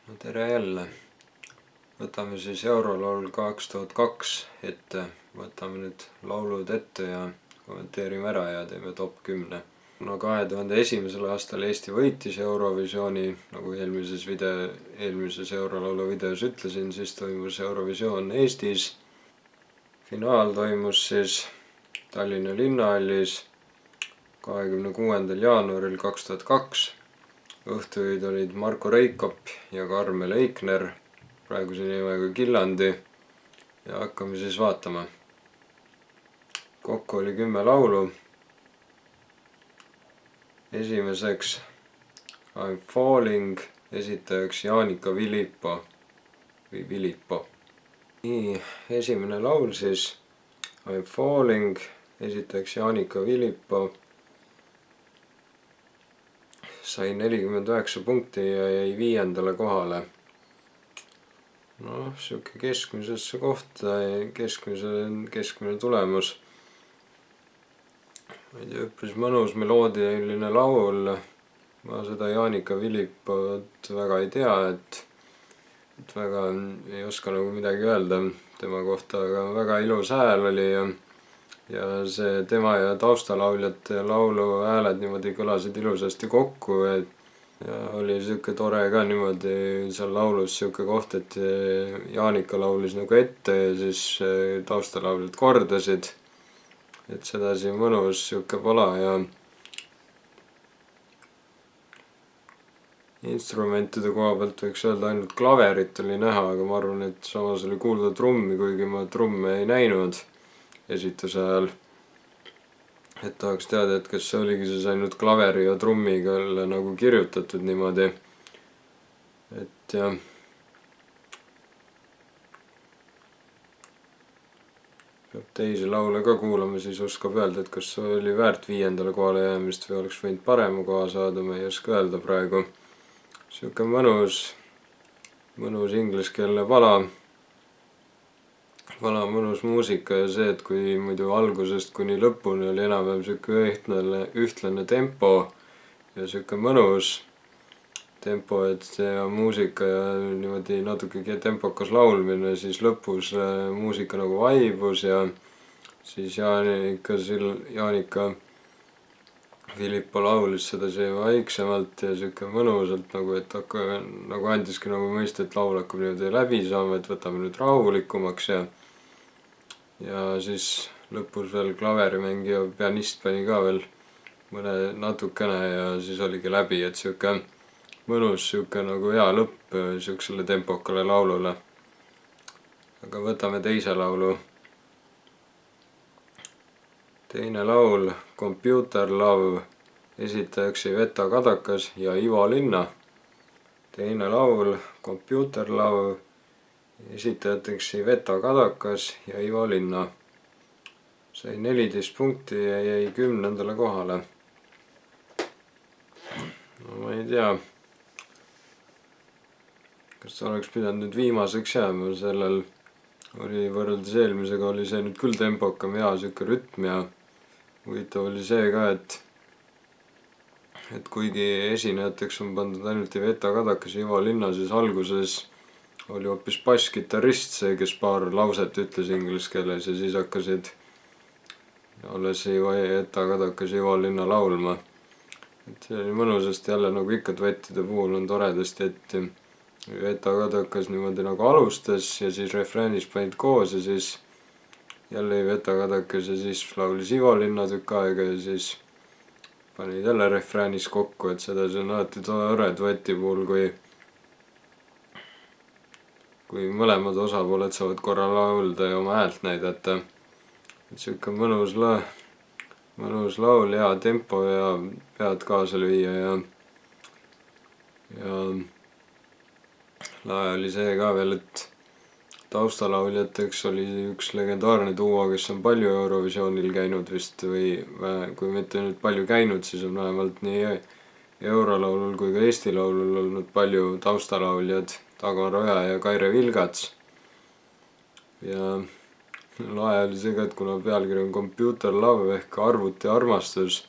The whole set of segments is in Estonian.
No tere jälle! Võtame siis Eurolaul 2002 ette. Võtame nüüd laulud ette ja kommenteerime ära ja teeme top 10. No 2001. aastal Eesti võitis Eurovisiooni, nagu eelmises Eurolaulu videos ütlesin, siis toimus Eurovisioon Eestis. Finaal toimus siis Tallinna Linnahallis 26. jaanuaril 2002. Õhtujuhid olid Marko Reikop ja Karmel Eikner, praeguse nimega Gillandi, ja hakkame siis vaatama. Kokku oli 10 laulu. Esimeseks I'm Falling, esitajaks Jaanika Vilippo või Vilippo. Nii, esimene laul siis I'm Falling, esitajaks Jaanika Vilippo. Sai 49 punkti ja jäi 5. kohale. No, siuke keskmisesse kohta, keskmine tulemus. Üpris mõnus meloodiline laul. Ma seda Jaanika Vilippot väga ei tea, et väga ei oska nagu midagi öelda tema kohta, aga väga ilus hääl oli ja see tema ja taustalauljate laulu hääled niimoodi kõlasid ilusasti kokku, ja oli siuke tore ka niimoodi seal laulus siuke koht, et Jaanika laulis nagu ette ja siis taustalauljad kordasid, et sedasi mõnus siuke pala. Ja instrumentide koha pealt võiks öelda ainult klaverit oli näha, aga ma arvan, et samas oli kuulda trummi, kuigi ma trumme ei näinud esituse ajal. Et tahaks teada, et kas see oligi siis ainult klaveri ja trummiga nagu kirjutatud niimoodi. Et jah. Peab teisi laule ka kuulama, siis oskab öelda, et kas see oli väärt 5. kohale jäämist või oleks võinud parema koha saada, ma ei oska öelda praegu. Siuke mõnus ingliskeelne pala. Mõnus muusika ja see, et kui muidu algusest kuni lõpuni oli enam-vähem siuke ühtlane tempo ja siuke mõnus tempo, et see muusika ja niimoodi natuke tempokas laulmine, siis lõpus muusika nagu vaibus ja siis Jaanika Vilippo laulis seda vaiksemalt ja siuke mõnusalt nagu, et nagu andiski nagu mõista, et laul hakkab niimoodi läbi saama, et võtame nüüd rahulikumaks ja siis lõpus veel klaverimängija pianist pani ka veel mõne natukene ja siis oligi läbi, et siuke mõnus, siuke nagu hea lõpp siuksele tempokale laulule. Aga võtame teise laulu. Teine laul Computer Love, esitajaks Iveta Kadakas ja Ivo Linna. Teine laul Computer Love, esitajateks Iveta Kadakas ja Ivo Linna. Sai 14 punkti ja jäi 10. kohale. No ma ei tea, kas ta oleks pidanud nüüd viimaseks jääma, sellel oli võrreldes eelmisega oli see nüüd küll tempokam, hea siuke rütm ja huvitav oli see ka, et kuigi esinejateks on pandud ainult Iveta Kadakas ja Ivo Linna, siis alguses oli hoopis basskitarrist see, kes paar lauset ütles inglise keeles ja siis hakkasid alles Iveta Kadakas ja Ivo Linna laulma. Et see oli mõnusasti jälle nagu ikka duettide puhul on toredasti, et Iveta Kadakas niimoodi nagu alustas ja siis refräänis panid koos ja siis jälle Iveta Kadakas ja siis laulis Ivo Linna tükk aega ja siis panid jälle refräänis kokku, et seda see on alati tore dueti puhul, kui mõlemad osapooled saavad korra laulda ja oma häält näidata. Et siuke mõnus laul, hea tempo ja pead kaasa lüüa ja lahe oli see ka veel, et taustalauljateks oli üks legendaarne duo, kes on palju Eurovisioonil käinud vist või kui mitte nüüd palju käinud, siis on vähemalt nii Eurolaulul kui ka Eesti Laulul olnud palju taustalauljad, Dagmar Oja ja Kaire Vilgats. Ja lahe oli see ka, et kuna pealkiri on Computer Love ehk arvuti armastus,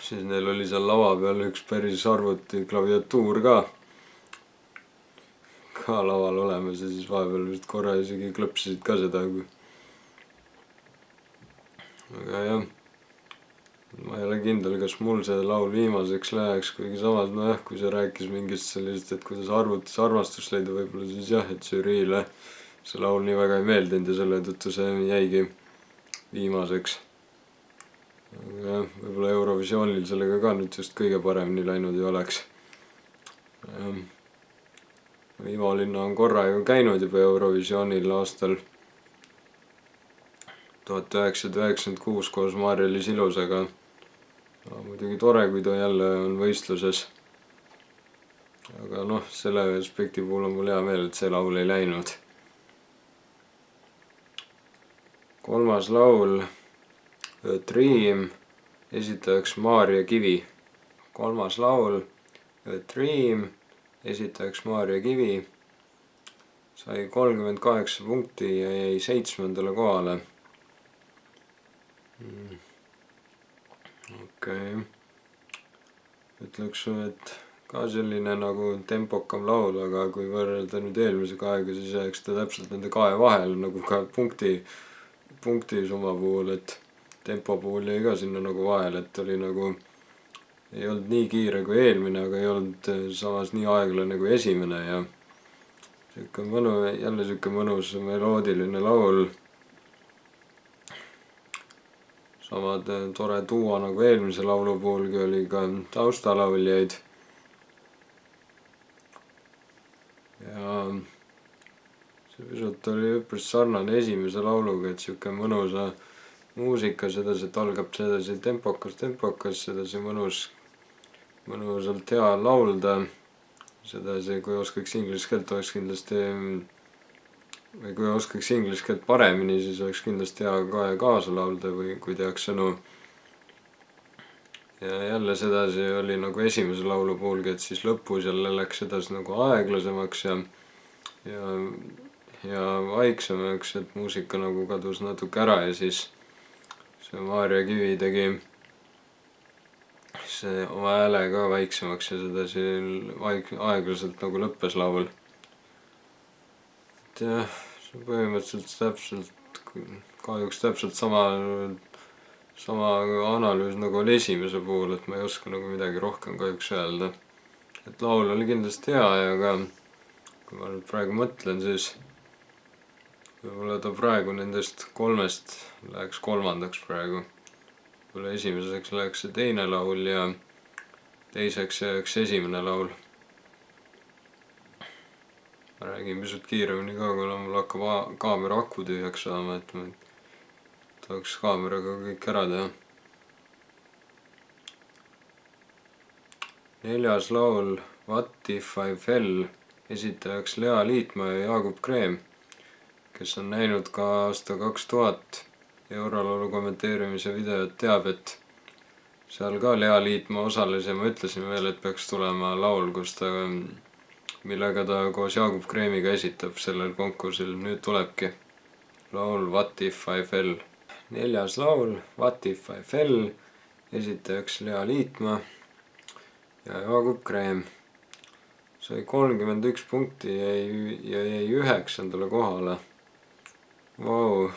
siis neil oli seal lava peal üks päris arvuti klaviatuur ka, ka laval olemas ja siis vahepeal vist korra isegi klõpsisid ka seda, aga jah, ma ei ole kindel, kas mul see laul viimaseks läheks, kuigi samas nojah, kui see rääkis mingist sellisest, et kuidas arvutis armastust leida, võib-olla siis jah, et žüriile see laul nii väga ei meeldinud ja selle tõttu see jäigi viimaseks. aga jah, võib-olla Eurovisioonil sellega ka nüüd just kõige paremini läinud ei oleks. Ivo Linna on korra ju käinud juba Eurovisioonil aastal 1996 koos Maarja-Liis Ilusaga. Muidugi tore, kui ta jälle on võistluses. Aga noh, selle aspekti puhul on mul hea meel, et see laul ei läinud. Kolmas laul A Dream, esitajaks Maarja Kivi. Kolmas laul A Dream, esitajaks Maarja Kivi. Sai 38 punkti ja jäi 7. kohale. Okei. Ütleks, et ka selline nagu tempokam laul, aga kui võrrelda nüüd eelmise kahega, siis jääks ta täpselt nende kahe vahel nagu ka punkti summa puhul, et tempo puhul jäi ka sinna nagu vahel, et oli nagu ei olnud nii kiire kui eelmine, aga ei olnud samas nii aeglane kui esimene ja jälle siuke mõnus meloodiline laul. Samad tore tuua nagu eelmise laulu puhulgi oli ka taustalauljaid. Ja see pisut oli üpris sarnane esimese lauluga, et siuke mõnusa muusika, sedasi, et algab sedasi tempokas, sedasi mõnusalt hea laulda. Sedasi, kui oskaks inglise keelt, oleks kindlasti, või kui oskaks inglise keelt paremini, siis oleks kindlasti hea ka kaasa laulda või kui teaks sõnu. Ja jälle sedasi oli nagu esimese laulu puhulgi, et siis lõpus jälle läks sedasi nagu aeglasemaks ja vaiksemaks, et muusika nagu kadus natuke ära ja siis see Maarja Kivi tegi see oma hääle ka vaiksemaks ja sedasi aeglaselt nagu lõppes laul. Et jah, see põhimõtteliselt kahjuks täpselt sama analüüs nagu oli esimese puhul, et ma ei oska nagu midagi rohkem kahjuks öelda. Et laul oli kindlasti hea ja ka kui ma nüüd praegu mõtlen, siis võib-olla ta praegu nendest kolmest läheks kolmandaks praegu. Võib-olla esimeseks läheks see teine laul ja teiseks jääks esimene laul. Ma räägin pisut kiiremini ka, kuna mul hakkab kaamera aku tühjaks saama, et ma tahaks kaameraga kõik ära teha. Neljas laul What If I Fell, esitajaks Lea Liitmaa ja Jaagup Kreem, kes on näinud ka aasta 2000 Eurolaulu kommenteerimise videot, teab, et seal ka Lea Liitmaa osales ja ma ütlesin veel, et peaks tulema laul, millega ta koos Jaagup Kreemiga esitab sellel konkursil. Nüüd tulebki laul What If I Fell. Neljas laul What If I Fell, esitajaks Lea Liitmaa ja Jaagup Kreem. Sai 31 punkti ja jäi 9. kohale. Vau,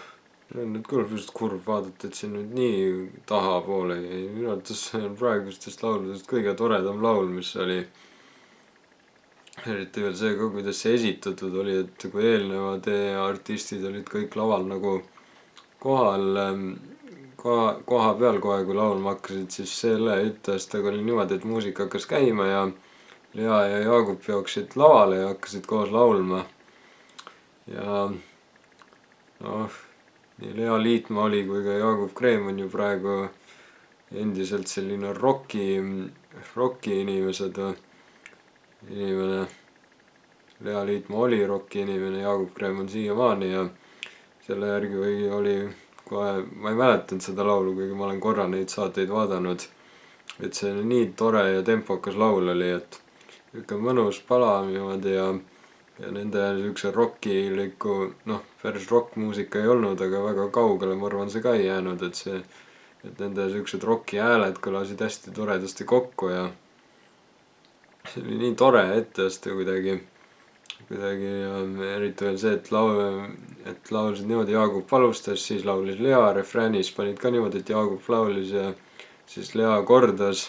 see on nüüd küll pisut kurb vaadata, et see nüüd nii tahapoole jäi. Minu arvates see on praegustest lauludest kõige toredam laul, mis oli. Eriti veel see ka, kuidas see esitatud oli, et kui eelnevad artistid olid kõik laval nagu koha peal kohe, kui laulma hakkasid, siis selle ütlejastaga oli niimoodi, et muusika hakkas käima ja Lea ja Jaagup jooksid lavale ja hakkasid koos laulma. Ja noh, nii Lea Liitmaa oli kui ka Jaagup Kreem on ju praegu endiselt selline rocki inimene. Lea Liitmaa oli rocki inimene, Jaagup Kreem on siiamaani ja selle järgi oli kohe, ma ei mäletanud seda laulu, kuigi ma olen korra neid saateid vaadanud, et see nii tore ja tempokas laul oli, et ikka mõnus pala niimoodi ja nende niisuguse rockiliku, päris rockmuusika ei olnud, aga väga kaugele ma arvan see ka ei jäänud, et nende niisugused rocki hääled kõlasid hästi toredasti kokku ja see oli nii tore etteaste kuidagi. kuidagi ja eriti veel see, et laulsid niimoodi, Jaagup alustas, siis laulis Lea, refräänis panid ka niimoodi, et Jaagup laulis ja siis Lea kordas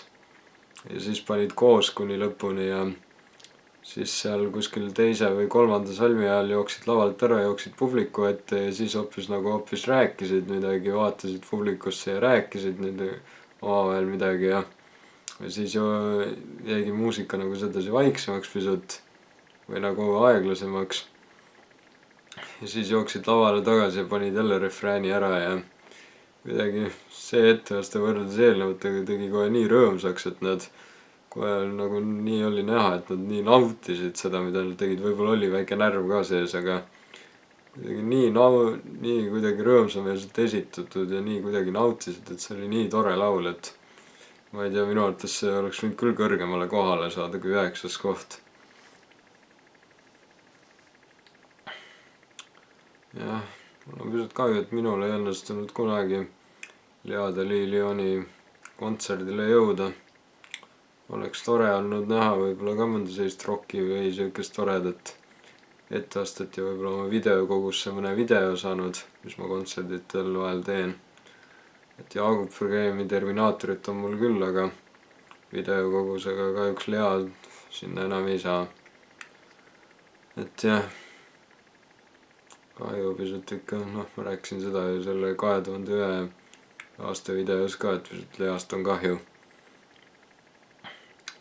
ja siis panid koos kuni lõpuni ja siis seal kuskil teise või kolmanda salmi ajal jooksid lavalt ära, jooksid publiku ette ja siis hoopis rääkisid midagi, vaatasid publikusse ja rääkisid nüüd omavahel midagi ja siis jäigi muusika nagu sedasi vaiksemaks pisut või nagu aeglasemaks. Ja siis jooksid lavale tagasi ja panid jälle refrääni ära ja kuidagi see etteaste võrreldes eelnevatega tegi kohe nii rõõmsaks, et nad kohe nagu nii oli näha, et nad nii nautisid seda, mida nad tegid. Võib-olla oli väike närv ka sees, aga kuidagi nii kuidagi rõõmsameelselt esitatud ja nii kuidagi nautisid, et see oli nii tore laul, et ma ei tea, minu arvates see oleks võinud küll kõrgemale kohale saada kui 9. koht. Jah, mul on pisut kahju, et minul ei õnnestunud kunagi Lea Lyoni kontserdile jõuda. Oleks tore olnud näha võib-olla ka mõnda sellist rocki või siukest toredat etteastet ja võib-olla oma videokogusse mõne video saanud, mis ma kontserditel vahel teen. Et Jaagup Freemi Terminaatorit on mul küll, aga videokogusega kahjuks Lea sinna enam ei saa. Et jah, kahju pisut ikka, ma rääkisin seda ju selle 2001 aasta videos ka, et pisut Least on kahju.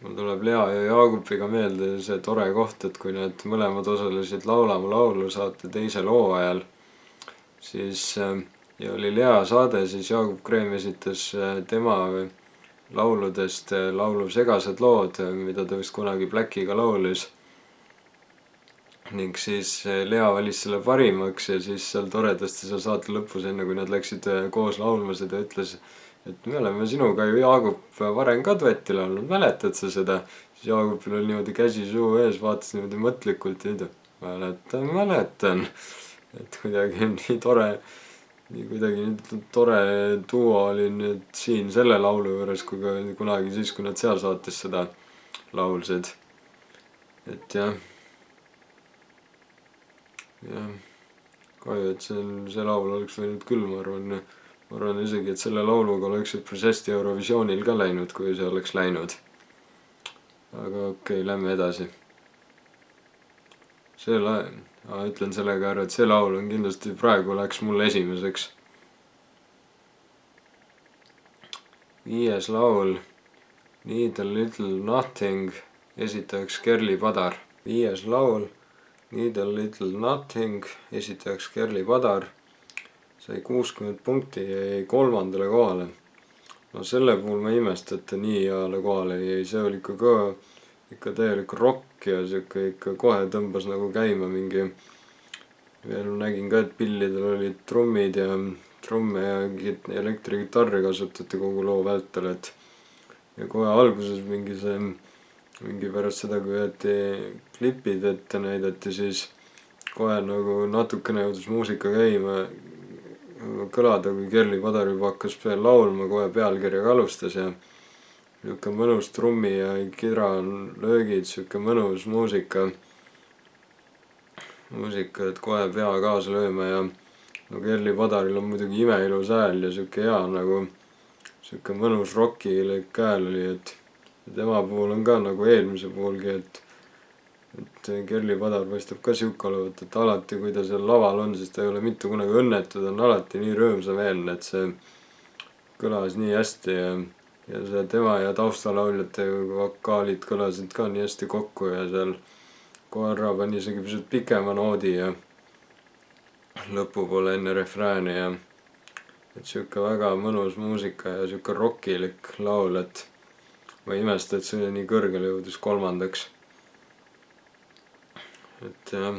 Mul tuleb Lea ja Jaagupiga meelde see tore koht, et kui nad mõlemad osalesid Laulama laulu saate teisel hooajal, siis ja oli Lea saade, siis Jaagup Kreem esitas tema lauludest laulu Segased lood, mida ta vist kunagi Blackiga laulis. Ning siis Lea valis selle parimaks ja siis seal toredasti seal saate lõpus, enne kui nad läksid koos laulma seda, ütles, et me oleme sinuga ju, Jaagup, varem ka duetti laulnud, mäletad sa seda? Siis Jaagupil oli niimoodi käsi suu ees, vaatas niimoodi mõtlikult ja mäletan. Et kuidagi nii tore duo oli nüüd siin selle laulu juures, kui ka kunagi siis, kui nad seal saates seda laulsid. Et jah, kahju, et see laul oleks võinud küll, ma arvan isegi, et selle lauluga oleks üpris hästi Eurovisioonil ka läinud, kui see oleks läinud. Aga okei, lähme edasi. Ütlen sellega ära, et see laul on kindlasti praegu läks mul esimeseks. 5. laul Need a Little Nothing, esitajaks Kerli Padar. 5. laul Need a Little Nothing, esitajaks Kerli Padar, sai 60 punkti ja jäi 3. kohale. No selle puhul ma imesta, et ta nii heale kohale jäi, see oli ikka täielik rock ja siuke ikka kohe tõmbas nagu käima mingi. Veel nägin ka, et pillidel olid trumme ja elektrigitarri kasutati kogu loo vältel, et ja kohe alguses mingi pärast seda, kui jäeti klipid ette näidati, siis kohe nagu natukene jõudis muusika käima kõlada, kui Kerli Padar juba hakkas veel laulma, kohe pealkirjaga alustas ja niuke mõnus trummi ja kidralöögid, siuke mõnus muusika, et kohe pea kaasa lööma ja no Kerli Padaril on muidugi imeilus hääl ja siuke hea nagu siuke mõnus rockilik hääl oli, et tema puhul on ka nagu eelmise puhulgi, et Kerli Padar paistab ka siuke olevat, et alati, kui ta seal laval on, siis ta ei ole mitte kunagi õnnetu, ta on alati nii rõõmsameelne, et see kõlas nii hästi ja see tema ja taustalauljate vokaalid kõlasid ka nii hästi kokku ja seal koera pani isegi pisut pikema noodi ja lõpupoole enne refrääni ja et siuke väga mõnus muusika ja siuke rockilik laul, et ma ei imesta, et see nii kõrgele jõudis 3. Et jah,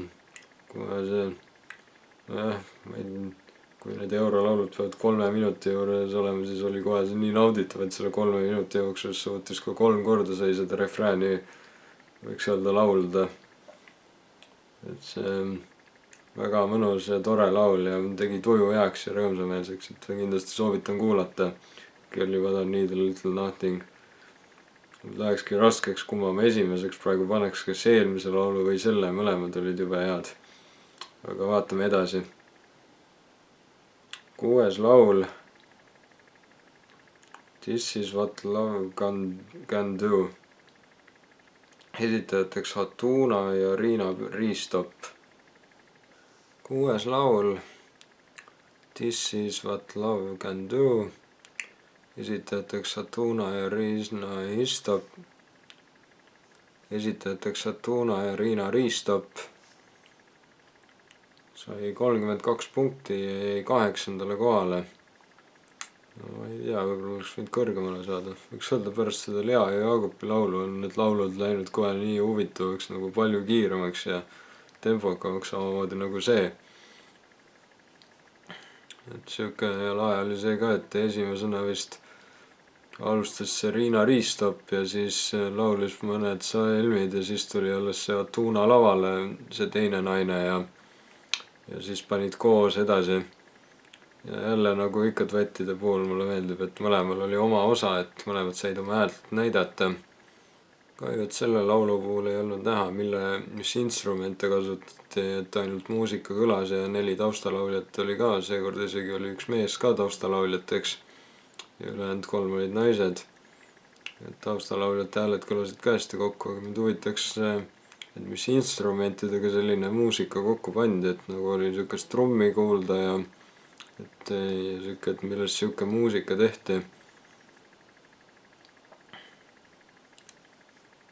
kui need eurolaulud peavad 3 minuti juures olema, siis oli kohe see nii nauditav, et selle 3 minuti jooksul suutis ka 3 korda sai seda refrääni, võiks öelda, laulda. Et see väga mõnus ja tore laul ja tegi tuju heaks ja rõõmsameelseks, et kindlasti soovitan kuulata Kerli Padar Need a Little Nothing. lähekski raskeks, kumma ma esimeseks praegu paneks, kas eelmise laulu või selle, mõlemad olid jube head. Aga vaatame edasi. 6. laul This is what love can do. Esitajateks Hatuna ja Riina Riistop. 6. laul This is what love can do. Esitajateks Hatuna ja Riina Riistop. Esitajateks Hatuna ja Riina Riistop. Sai 32 punkti ja jäi 8. kohale. No, ma ei tea, võib-olla oleks võinud kõrgemale saada. Võiks öelda pärast seda Lea ja Jaagupi laulu on need laulud läinud kohe nii huvitavaks, nagu palju kiiremaks ja tempokamaks samamoodi nagu see. Et siuke lae oli see ka, et esimesena vist alustas see Riina Riistop ja siis laulis mõned salmid ja siis tuli alles see Hatuna lavale, see teine naine ja siis panid koos edasi. Ja jälle nagu ikka duettide puhul mulle meeldib, et mõlemal oli oma osa, et mõlemad said oma häält näidata. Kahju, et selle laulu puhul ei olnud näha, mis instrumente kasutati, et ainult muusika kõlas ja 4 taustalauljat oli ka, seekord isegi oli üks mees ka taustalauljateks ja ülejäänud 3 olid naised. Et taustalauljate hääled kõlasid ka hästi kokku, aga mind huvitaks, et mis instrumentidega selline muusika kokku pandi, et nagu oli niisugust trummi kuulda ja et millest siuke muusika tehti.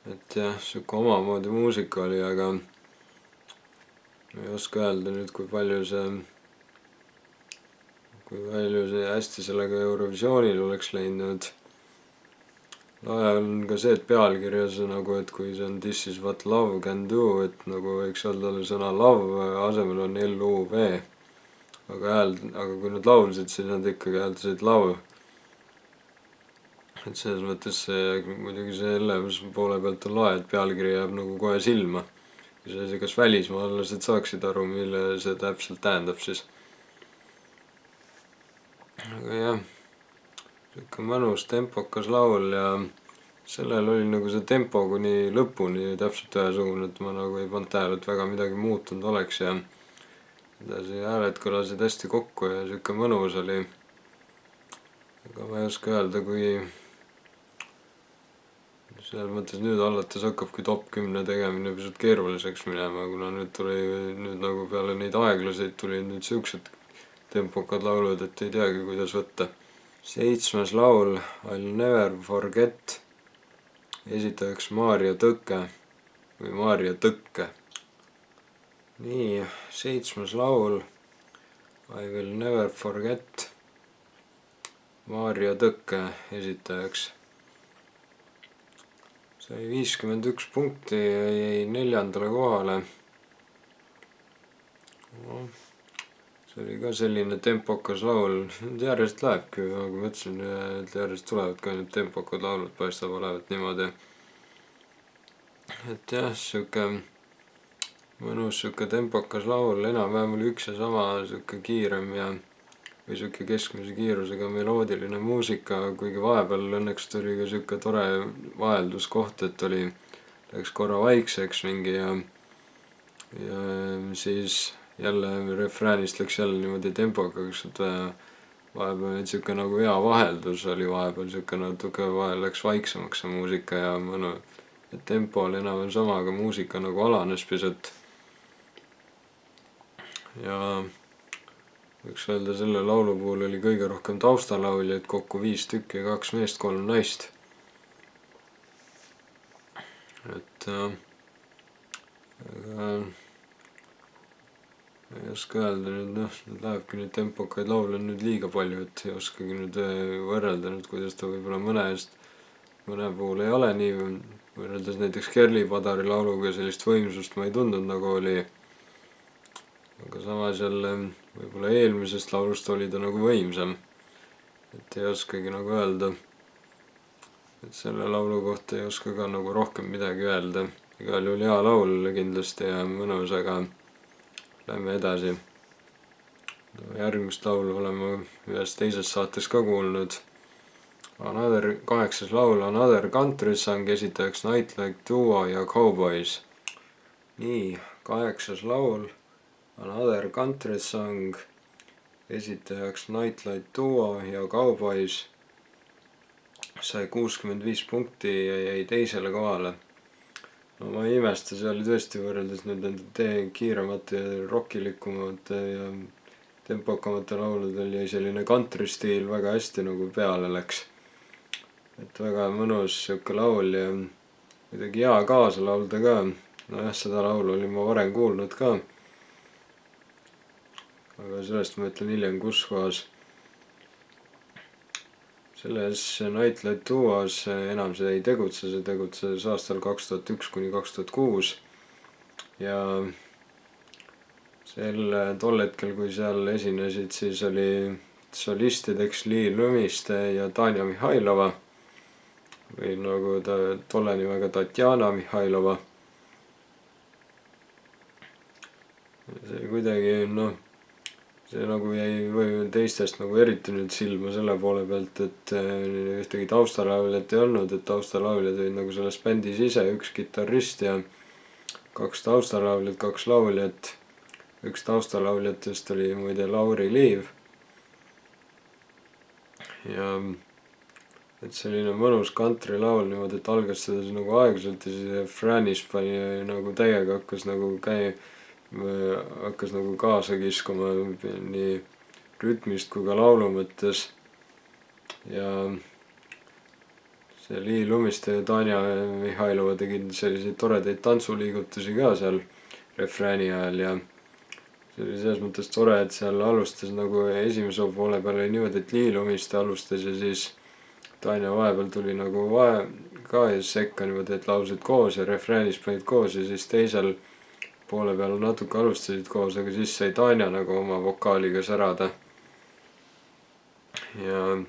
Et jah, siuke omamoodi muusika oli, aga ei oska öelda nüüd, kui palju see hästi sellega Eurovisioonil oleks läinud. Lae on ka see, et pealkirjas nagu, et kui see on This is what love can do, et nagu võiks öelda sõna love asemel on LUV. Aga kui nad laulsid, siis nad ikkagi hääldasid love. Et selles mõttes muidugi selle poole pealt on lae, et pealkiri jääb nagu kohe silma. See kas välismaalased saaksid aru, mille see täpselt tähendab siis. Aga jah. Siuke mõnus tempokas laul ja sellel oli nagu see tempo kuni lõpuni täpselt ühesugune, et ma nagu ei pannud tähele, et väga midagi muutunud oleks ja edasi hääled kõlasid hästi kokku ja siuke mõnus oli. Aga ma ei oska öelda, kui selles mõttes nüüd alates hakkabki top 10 tegemine pisut keeruliseks minema, kuna nüüd nagu peale neid aeglaseid tuli nüüd siuksed tempokad laulud, et ei teagi, kuidas võtta. 7. laul I'll never forget. Esitajaks Maarja Tõkke või Maarja Tõkke. Nii, 7. laul I will never forget. Maarja Tõkke esitajaks. Sai 51 punkti ja jäi 4. kohale. See oli ka selline tempokas laul, järjest lähebki, nagu ma ütlesin, et järjest tulevad ka need tempokad laulud, paistab olevat niimoodi. Et jah, siuke mõnus siuke tempokas laul, enam-vähem oli üks ja sama siuke kiirem ja või siuke keskmise kiirusega meloodiline muusika, kuigi vahepeal õnneks tuli ka siuke tore vahelduskoht, et läks korra vaikseks mingi ja siis jälle refräänist läks jälle niimoodi tempokaks, et vahepeal siuke nagu hea vaheldus oli vahepeal, siuke natuke vahel läks vaiksemaks see muusika ja mõnu, et tempo oli enam sama, aga muusika nagu alanes pisut. Ja võiks öelda, selle laulu puhul oli kõige rohkem taustalaulijaid, kokku 5 tükki, 2 meest, 3 naist. Et ei oska öelda nüüd, lähebki nüüd tempokaid laule nüüd liiga palju, et ei oskagi nüüd võrrelda nüüd, kuidas ta võib-olla mõne puhul ei ole nii, võrreldes näiteks Kerli Padari lauluga sellist võimsust ma ei tundnud, nagu oli. Aga samas jälle võib-olla eelmisest laulust oli ta nagu võimsam, et ei oskagi nagu öelda. Et selle laulu kohta ei oska ka nagu rohkem midagi öelda. Igal juhul hea laul kindlasti ja mõnus, aga lähme edasi. Järgmist laulu oleme ühes teises saates ka kuulnud. 8. laul Another Country Song, esitajaks Nightlight Duo ja Cowboys. Nii, 8. laul Another Country Song, esitajaks Nightlight Duo ja Cowboys, sai 65 punkti ja jäi teisele kohale. No ma ei imesta, see oli tõesti võrreldes nüüd nende kiiremate ja rockilikumate ja tempokamate lauludel jäi selline country stiil väga hästi nagu peale läks. Et väga mõnus siuke laul ja kuidagi hea kaasa laulda ka. Nojah, seda laulu olin ma varem kuulnud ka. Aga sellest ma ütlen hiljem, kus kohas. Selles Nightlight Duos enam see ei tegutse, see tegutses aastal 2001–2006 ja tol hetkel, kui seal esinesid, siis oli solistideks Lee Lumiste ja Tanja Mihhailova või nagu tolle nimega Tatjana Mihhailova. See kuidagi, see nagu jäi või teistest nagu eriti nüüd silma selle poole pealt, et ühtegi taustalauljat ei olnud, et taustalauljad olid nagu selles bändis ise, üks kitarrist ja 2 taustalauljat, 2 lauljat. Üks taustalauljatest oli muide Lauri Liiv. Ja et selline mõnus country laul niimoodi, et algas seda nagu aeglaselt ja siis refräänis pani nagu täiega hakkas nagu kaasa kiskuma nii rütmist kui ka laulu mõttes. Ja see Lee Lumiste ja Tanja Mihhailova tegid selliseid toredaid tantsuliigutusi ka seal refrääni ajal ja see oli selles mõttes tore, et seal alustas nagu esimese poole peal oli niimoodi, et Lee Lumiste alustas ja siis Tanja vahepeal tuli nagu ka sekka niimoodi, et laulsid koos ja refräänis panid koos ja siis teisel poole peal natuke alustasid koos, aga siis sai Tanja nagu oma vokaaliga särada. Ja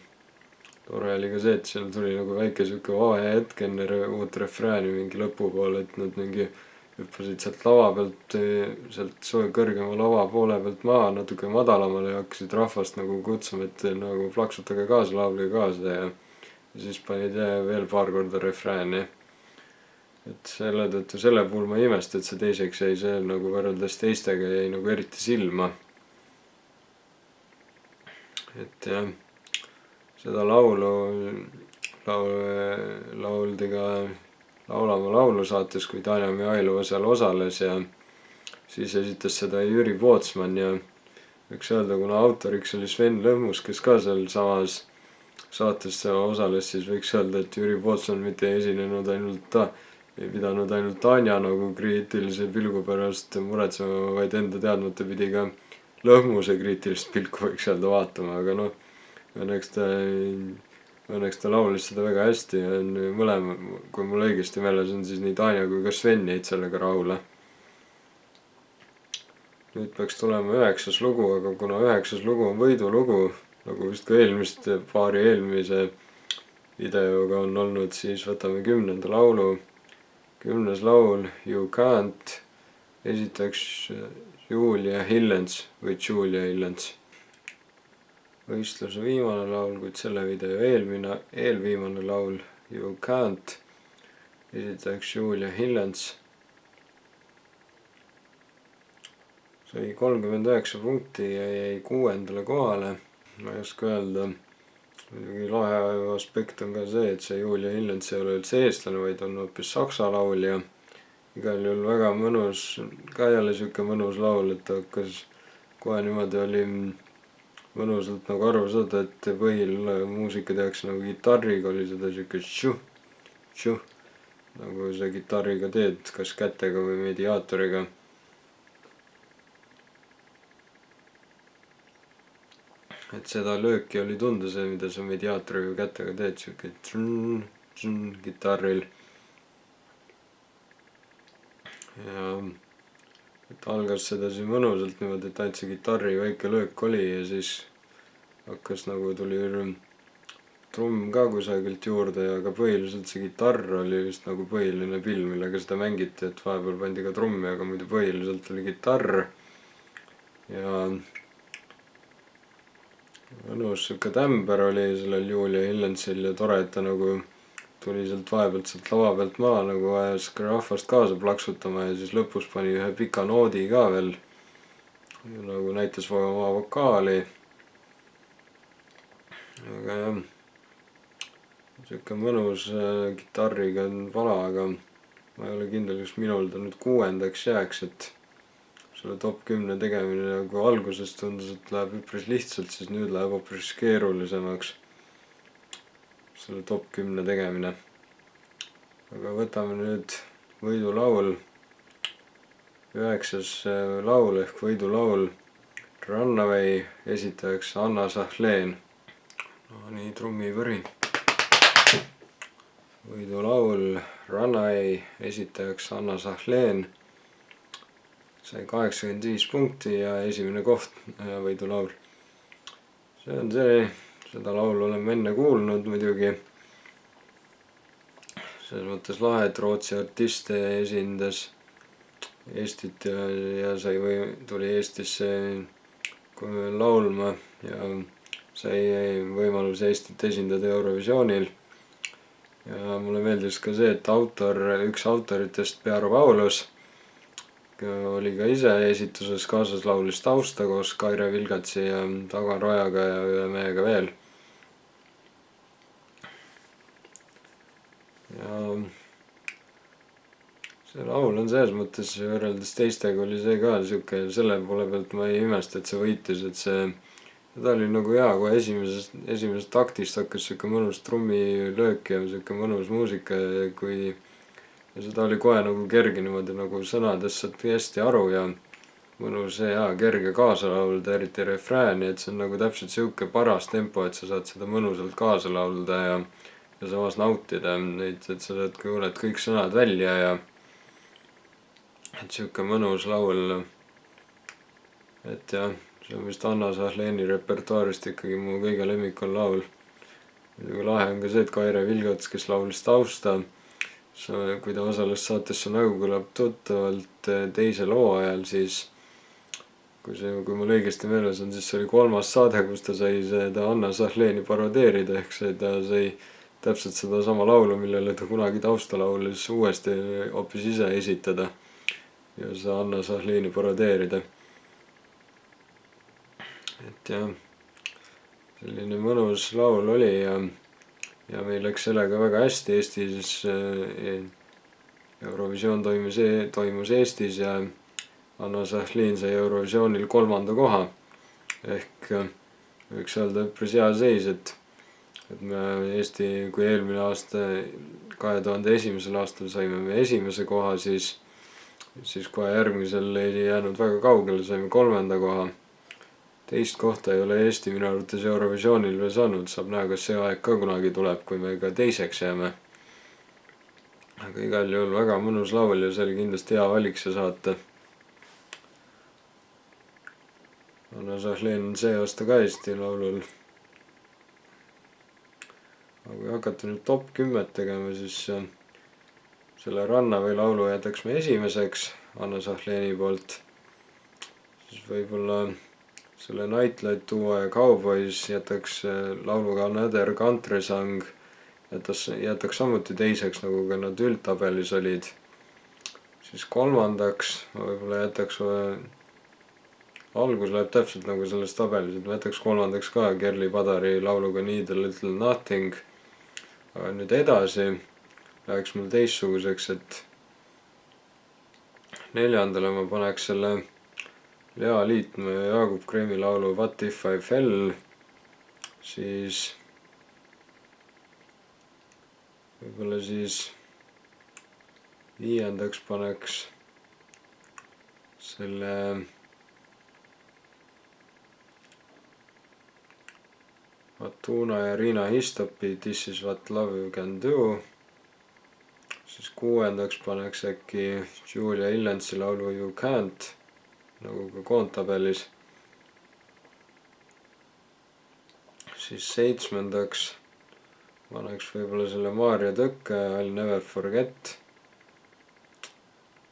tore oli ka see, et seal tuli nagu väike siuke vahehetk enne uut refrääni mingi lõpupoole, et nad mingi hüppasid sealt lava pealt, sealt kõrgema lava poole pealt maa natuke madalamale ja hakkasid rahvast nagu kutsuma, et nagu plaksutage kaasa, laulge kaasa ja siis panid veel paar korda refrääni. Et selle tõttu selle puhul ma ei imesta, et see teiseks jäi see nagu võrreldes teistega jäi nagu eriti silma. Et jah, seda laulu lauldi ka Laulama laulu saates, kui Tanja Mihhailova seal osales ja siis esitas seda Jüri Pootsman ja võiks öelda, kuna autoriks oli Sven Lõhmus, kes ka seal samas saates osales, siis võiks öelda, et Jüri Pootsman mitte ei esinenud ei pidanud ainult Tanja nagu kriitilise pilgu pärast muretsema, vaid enda teadmata pidi ka Lõhmuse kriitilist pilku võiks öelda vaatama, aga õnneks ta laulis seda väga hästi ja mõlema, kui mul õigesti meeles on, siis nii Tanja kui ka Sven jäid sellega rahule. Nüüd peaks tulema 9. lugu, aga kuna 9. lugu on võidulugu, nagu vist ka paari eelmise videoga on olnud, siis võtame 10. laulu. 10. laul You Can't, esitajaks Julia Hillens või Julia Hillens. Võistluse viimane laul, kuid selle video eelviimane laul You Can't, esitajaks Julia Hillens. Sai 39 punkti ja jäi 6. kohale. Ma ei oska öelda, muidugi lahe aspekt on ka see, et see Julia Hillens ei ole üldse eestlane, vaid on hoopis saksa laulja. Igal juhul väga mõnus, ka jälle siuke mõnus laul, et hakkas kohe niimoodi oli mõnusalt nagu aru saada, et muusika tehakse nagu kitarriga, oli seda siuke tšuh, nagu see kitarriga teed, kas kätega või mediaatoriga. Et seda lööki oli tunda see, mida sa mediaatoriga kätega teed, siuke tšun kitarril. Ja et algas seda siin mõnusalt niimoodi, et ainult see kitarri väike löök oli ja siis hakkas nagu tuli trumm ka kusagilt juurde ja ka põhiliselt see kitarr oli vist nagu põhiline pill, millega seda mängiti, et vahepeal pandi ka trummi, aga muidu põhiliselt oli kitarr. Ja mõnus siuke tämber oli sellel Julia Illensil ja tore, et ta nagu tuli sealt vahepealt sealt lava pealt maha, nagu ajas rahvast kaasa plaksutama ja siis lõpus pani ühe pika noodi ka veel. Nagu näitas oma vokaali. Aga jah, siuke mõnus kitarriga pala, aga ma ei ole kindel, kas minul ta nüüd 6. jääks, et selle top 10 tegemine nagu alguses tundus, et läheb üpris lihtsalt, siis nüüd läheb hoopis keerulisemaks selle top 10 tegemine. Aga võtame nüüd võidulaul, 9. laul ehk võidulaul Runaway, esitajaks Anna Sahleen. No nii, trummivõrin. Võidulaul Runaway, esitajaks Anna Sahleen. Sai 85 punkti ja esimene koht võidulaul. See on see, seda laulu oleme enne kuulnud muidugi. Selles mõttes lahe, et Rootsi artiste esindas Eestit ja tuli Eestisse laulma ja sai võimalus Eestit esindada Eurovisioonil. Ja mulle meeldis ka see, et üks autoritest, Pearo Paulus, oli ka ise esituses kaasas, laulis tausta koos Kaire Vilgatsi ja Tagar Ojaga ja ühe mehega veel. Ja see laul on selles mõttes võrreldes teistega oli see ka siuke, selle poole pealt ma ei imesta, et see võitis, et ta oli nagu hea, kohe esimesest taktist hakkas siuke mõnus trummilöök ja siuke mõnus muusika ja seda oli kohe nagu kerge niimoodi nagu sõnadest saati hästi aru ja mõnus hea kerge kaasa laulda, eriti refrääni, et see on nagu täpselt siuke paras tempo, et sa saad seda mõnusalt kaasa laulda ja samas nautida neid, et sa kuuled kõik sõnad välja ja et siuke mõnus laul. Et jah, see on vist Anna Sahleeni repertuaarist ikkagi mu kõige lemmikul laul. Muidugi lahe on ka see, et Kaire Vilgats, kes laulis tausta, kui ta osales saates See nägu kõlab tuttavalt teise loo ajal, siis kui mul õigesti meeles on, siis see oli 3. saade, kus ta sai seda Anna Sahleeni parodeerida, ehk ta sai täpselt seda sama laulu, millele ta kunagi tausta laulis, uuesti hoopis ise esitada ja seda Anna Sahleeni parodeerida. Et jah, selline mõnus laul oli ja meil läks sellega väga hästi. Eestis Eurovisioon toimus Eestis ja Anna Sahleen sai Eurovisioonil 3. koha ehk võiks öelda üpris hea seis, et me Eesti, kui eelmine aasta 2001. aastal saime me 1. koha, siis kohe järgmisel ei jäänud väga kaugele, saime 3. koha. 2. kohta ei ole Eesti minu arvates Eurovisioonil veel saanud, saab näha, kas see aeg ka kunagi tuleb, kui me ka 2. jääme. Aga igal juhul väga mõnus laul ja see oli kindlasti hea valik see saate. Anna Sahleen on see aasta ka Eesti laulul. Aga kui hakata nüüd top 10 tegema, siis selle Runaway laulu jätaks me esimeseks Anna Sahleeni poolt. Siis võib-olla selle Nightlight Duo ja Cowboys jätaks lauluga Another Country Song, jätaks samuti teiseks, nagu ka nad üldtabelis olid. Siis 3. ma võib-olla jätaks, algus läheb täpselt nagu selles tabelis, et ma jätaks 3. ka Kerli Padari lauluga Need a Little Nothing. Aga nüüd edasi läheks mul teistsuguseks, et 4. ma paneks selle Lea Liitmaa ja Jaagup Kreemi laulu What If I Fell, siis võib-olla siis 5. paneks selle Atuna ja Riina Histopi This is what love you can do. Siis 6. paneks äkki Julia Illensi laulu You Can't, nagu ka koondtabelis. Siis 7. paneks võib-olla selle Maarja Tõkke I'll Never Forget.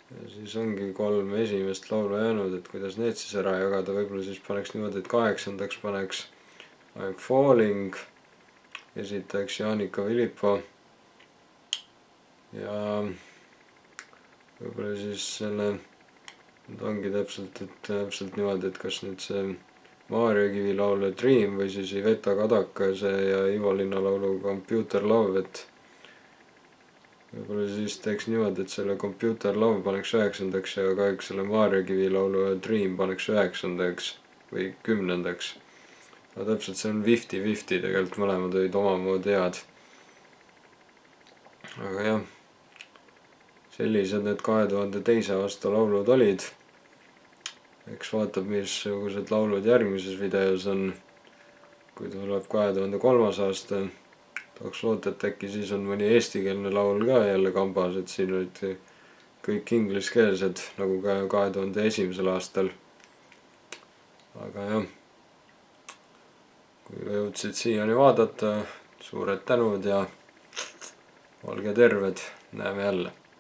Ja siis ongi 3 esimest laulu jäänud, et kuidas need siis ära jagada. Võib-olla siis paneks niimoodi, et 8. paneks I'm Falling, esitajaks Jaanika Vilipoo. Ja võib-olla siis selle, nüüd ongi täpselt niimoodi, et kas nüüd see Maarja Kivi laulu Dream või siis Iveta Kadaka ja Ivo Linna laulu Computer Love, et võib-olla siis teeks niimoodi, et selle Computer Love paneks 9. ja kahjuks selle Maarja Kivi laulu Dream paneks 9. või 10. aga täpselt see on 50-50, tegelikult mõlemad olid omamoodi head. Aga jah, sellised need 2002. aasta laulud olid. Eks vaatab, missugused laulud järgmises videos on, kui tuleb 2003. aasta. Tahaks loota, et äkki siis on mõni eestikeelne laul ka jälle kambas, et siin olid kõik ingliskeelsed, nagu ka 2001. aastal. Aga jah, kui jõudsid siiani vaadata, suured tänud ja olge terved, näeme jälle!